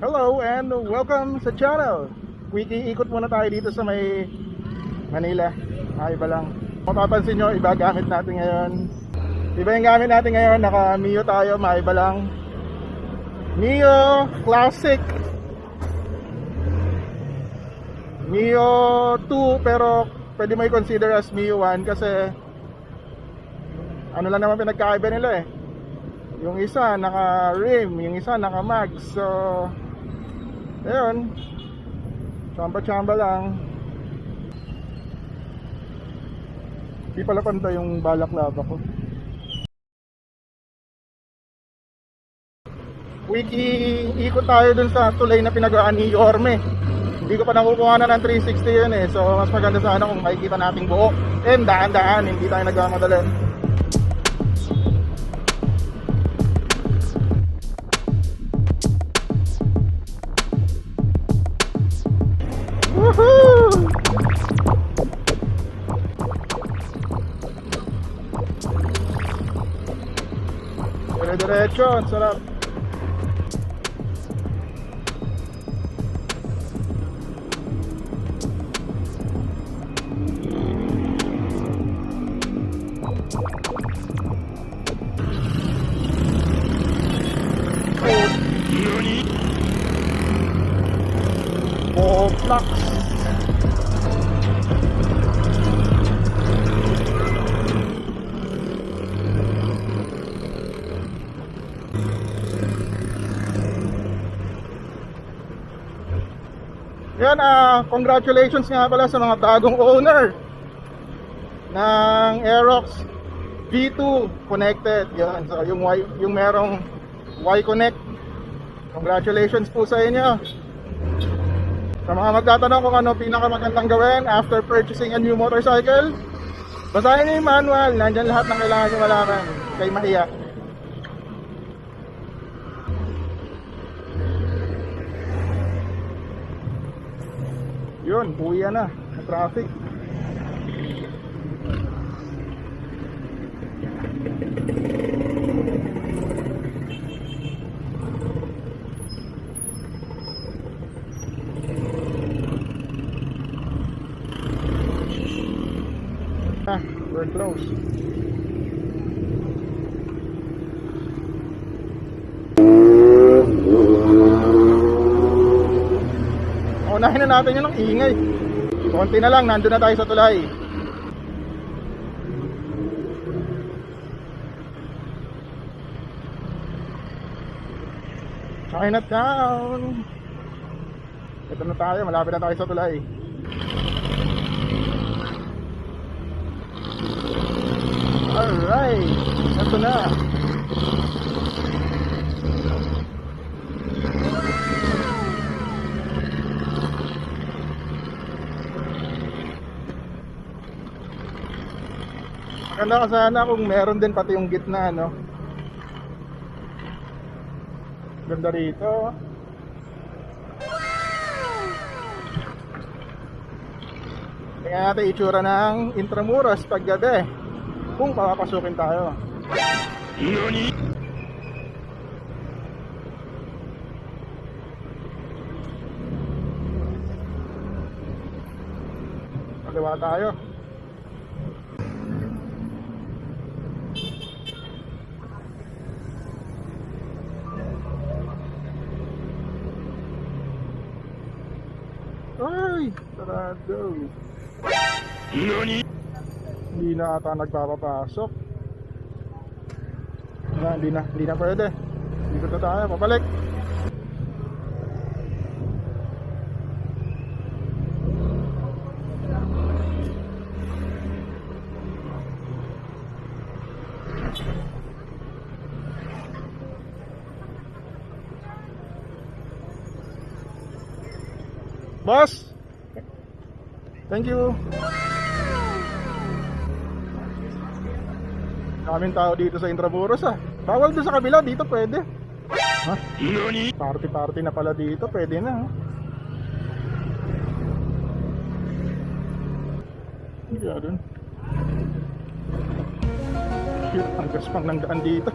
Hello and welcome sa channel. Quickie ikot muna tayo dito sa may Manila. Iba lang. Kung mapapansin nyo, iba gamit natin ngayon. Iba yung gamit natin ngayon. Naka Mio tayo, maiba lang. Mio Classic, Mio 2, pero pwede mo i-consider as Mio 1 kasi ano lang naman pinagkaiba nila eh. Yung isa naka rim, yung isa naka mag. So ayun, chamba-chamba lang. Di pala pantay yung balaklava ko. Wiki, ikot tayo dun sa tulay na pinagawaan ni Yorme. Hindi ko pa nakukuha na ng 360 yun eh. So mas maganda sana kung makikita nating buo. And daan-daan, hindi tayo nagmamadalan. Woohoo! Dire-diretso, ang sarap. Oh, flux. Yan, congratulations nga pala sa mga bagong owner ng Aerox V2 connected. Yan, so yung merong Y-Connect. Congratulations po sa inyo. Sa mga magtatanong kung ano pinakamagandang gawin after purchasing a new motorcycle, basahin niyo yung manual. Nandyan lahat ng kailangan niyo malaman. Kay mahiya. Yun, buya na. Sa traffic. We're close. Unahin na natin yun ng ingay. Konti na lang, nandun na tayo sa tulay. Chinatown. Ito na tayo, malapit na tayo sa tulay. Alright, ito na. Maganda ka sana kung meron din pati yung gitna, no? Ganda rito. Tingnan natin itsura ng Intramuros pag gabi kung papapasukin tayo. Nani? Kaliwa tayo. Ay, sarado. Nani? Hindi na ata nagpapapasok. Hindi na pwede. Dito na tayo, papalik. Boss, thank you. Kaming tao dito sa Intramuros Bawal doon sa kabila, dito pwede. Ha? Party na pala dito, pwede na. Hindi kaya doon. Shit, ang gaspang ng daan dito.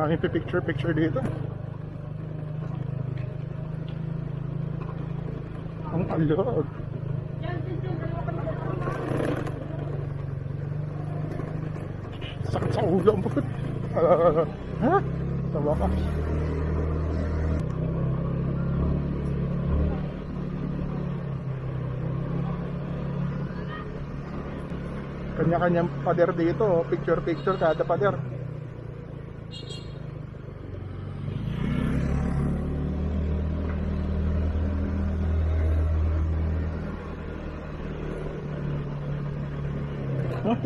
Maraming picture dito. Ang alog. Sakit sa ulo mo. Ha? Sa wakas. Kanya-kanyang pader dito, picture kada pader.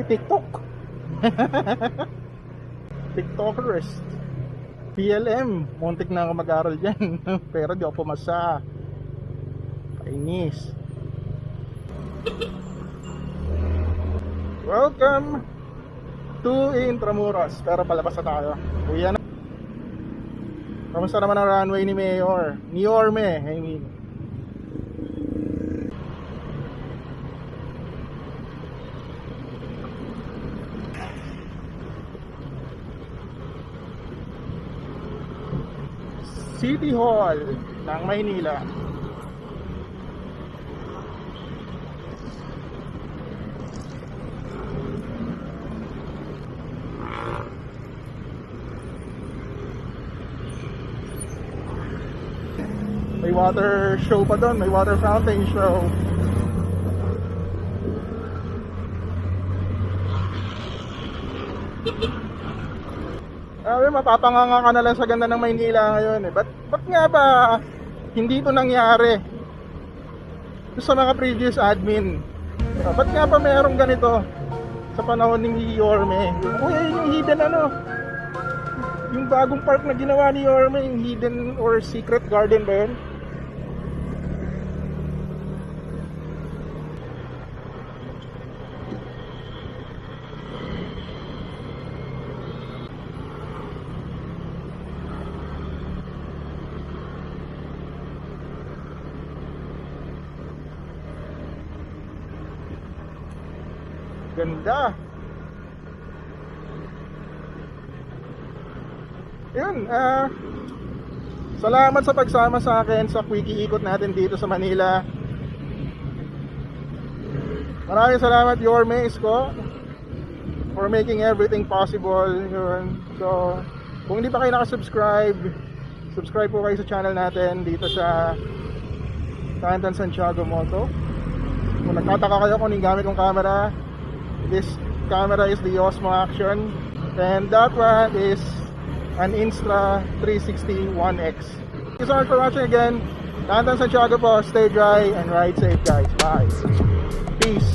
TikTok. TikTokers. PLM, muntik na ako mag-aral dyan. Pero di ako pumasa. Kainis. Welcome to Intramuros. Pero palabas na tayo. Uwi na. Kamusta naman ang runway ni Mayor? Ni Orme, I mean. City Hall ng Maynila. May water show pa doon, may water fountain show. Mapapanganga ka na lang sa ganda ng Maynila ngayon eh. Ba't nga ba hindi ito nangyari sa mga previous admin? Ba't nga ba mayroong ganito sa panahon ni Yorme? Yung hidden yung bagong park na ginawa ni Yorme, yung hidden or secret garden ba yun? Ganda. Yun, salamat sa pagsama sa akin sa quickie ikot natin dito sa Manila. Maraming salamat Yorme Isko for making everything possible. Yun. So, kung hindi pa kayo nakasubscribe, subscribe po kayo sa channel natin dito sa Tantansantiago Moto. Kung nagtataka kayo kung anong gamit kong camera, this camera is the Osmo Action, and that one is an Insta360 OneX. Thank you so much for watching again. Tantan Santiago po. Stay dry and ride safe, guys. Bye. Peace.